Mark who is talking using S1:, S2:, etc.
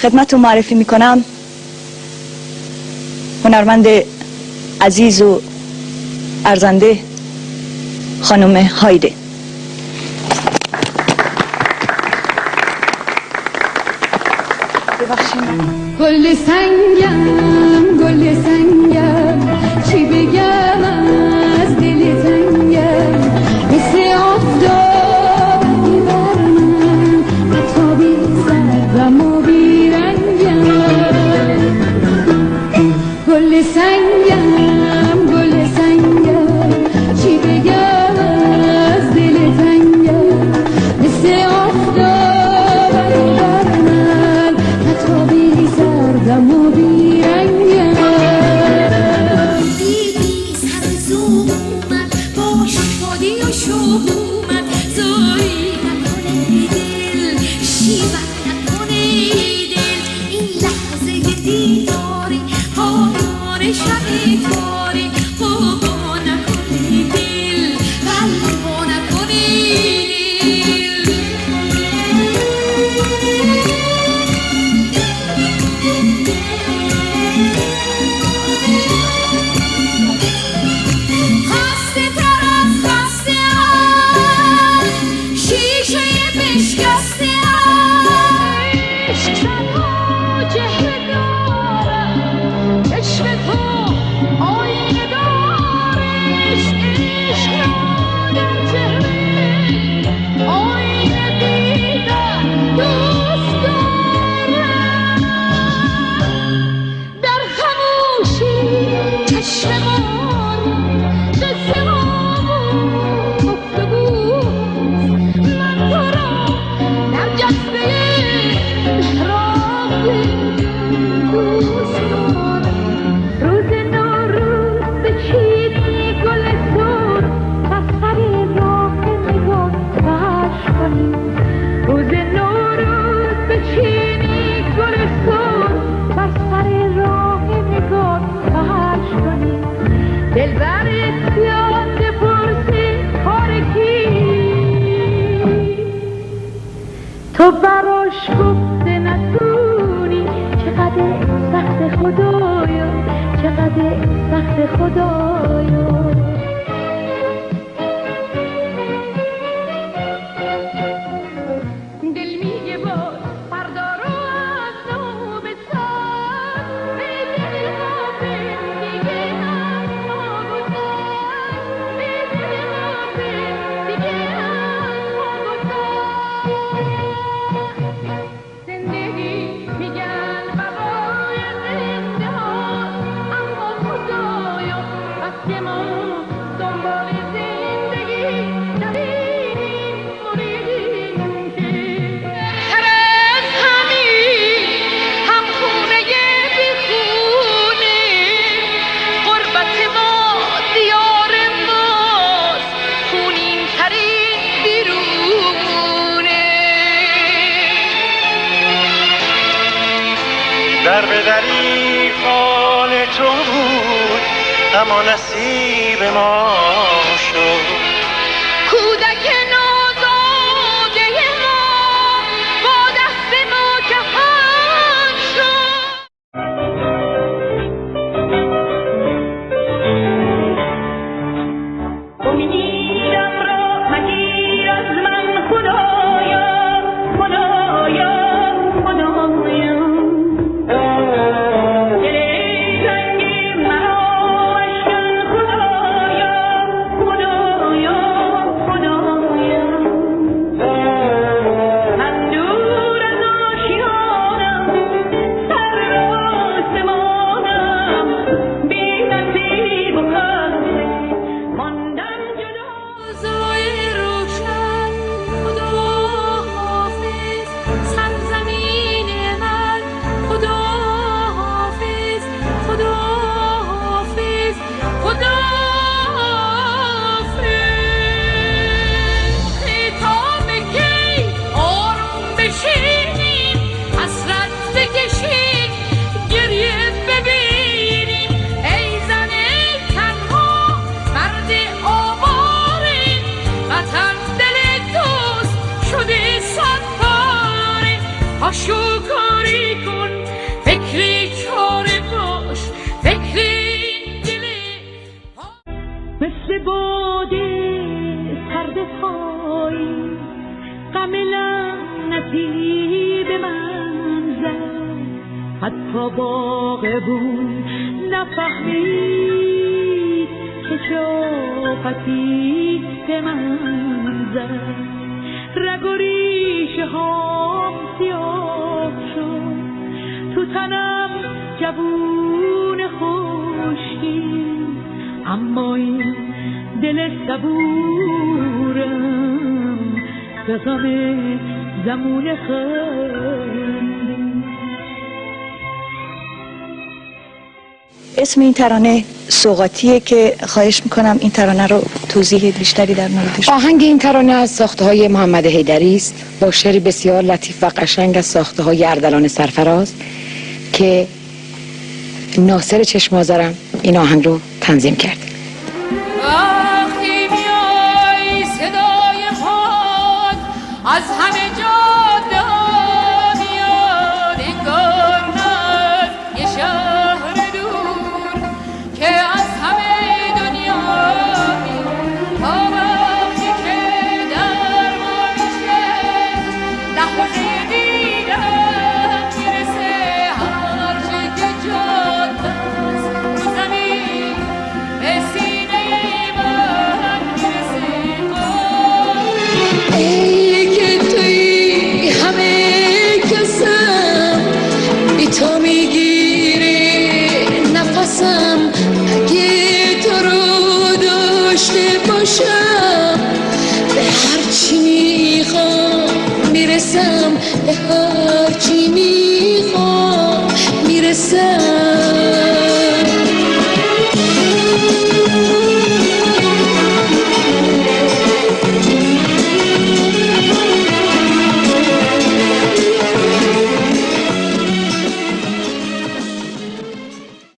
S1: خدمتتون معرفی میکنم هنرمند عزیز و ارزنده خانم هایده.
S2: گل سنگم گل سنگم چی بگم از دل تنگم مثل آفتابی بر من حتی بی سرم و بی رنگم گل سنگم گل سنگم چی بگم از دل تنگم مثل آفتابی بر من حتی بی سرم و بی رنگم
S3: دیدی سر زوم اومد با شادی و شوق اومد زاری نکنه دل شیون نکنه دل این لحظه دیداری پایان شب تاری قوا نکنه دل قلبا نکنه خسته تر از خسته ام شیشه بشکسته ام عشق تنها چهره دارم عشق تو آینه دارش عشق را در چهره آینه دیدن دوست دارم در خموشی چشم قصه ها گفتگو من تو را در جذبه محراب دوست دارم روز نوروز بچینی گل سرخ و سر راه نگاه فرش کنی روز نوروز بچینی گل سرخ و سر راه نگاه فرش کنی دلبر یاد بپرسی کار کی تو براش گفته نتونی چقدر سخت خدایا چقدر سخت خدایا دل میگه باز فردا رو از نو بساز به دل ما دیگه از ما گذار به دل ما دیگه از ما گذار زندگی میگن بقای زنده هاست اما خدایا بس که ما دنبال زندگی نمیریم مریدیم که هر از همین هم خونه بیخونه غربت ما دیار ماست خونین ترین بیرونه
S4: در به دری فال تو بود اما نصیب ما شد
S3: کودک نازاده ما با دست ما کهن شد
S5: امیدم را مگیر از من خدایا خدایا خدایا دل تنگ مرا اشکن خدایا
S2: حتی باغبون نفهمید که چاقتی به من زد. رگ و ریشه هام سیاه شد، تو تنم جوون خوشی، اما این دل صبورم به غم زمون خندی.
S1: اسم این ترانه سوغاتیه که خواهش میکنم این ترانه رو توضیح بیشتری در موردش.
S6: آهنگ این ترانه از ساخته‌های محمد حیدری است با شعری بسیار لطیف و قشنگ از ساخته‌های اردلان سرفراز که ناصر چشم آذرم این آهنگ رو تنظیم کرد.
S2: وقتی میای صدای پاد از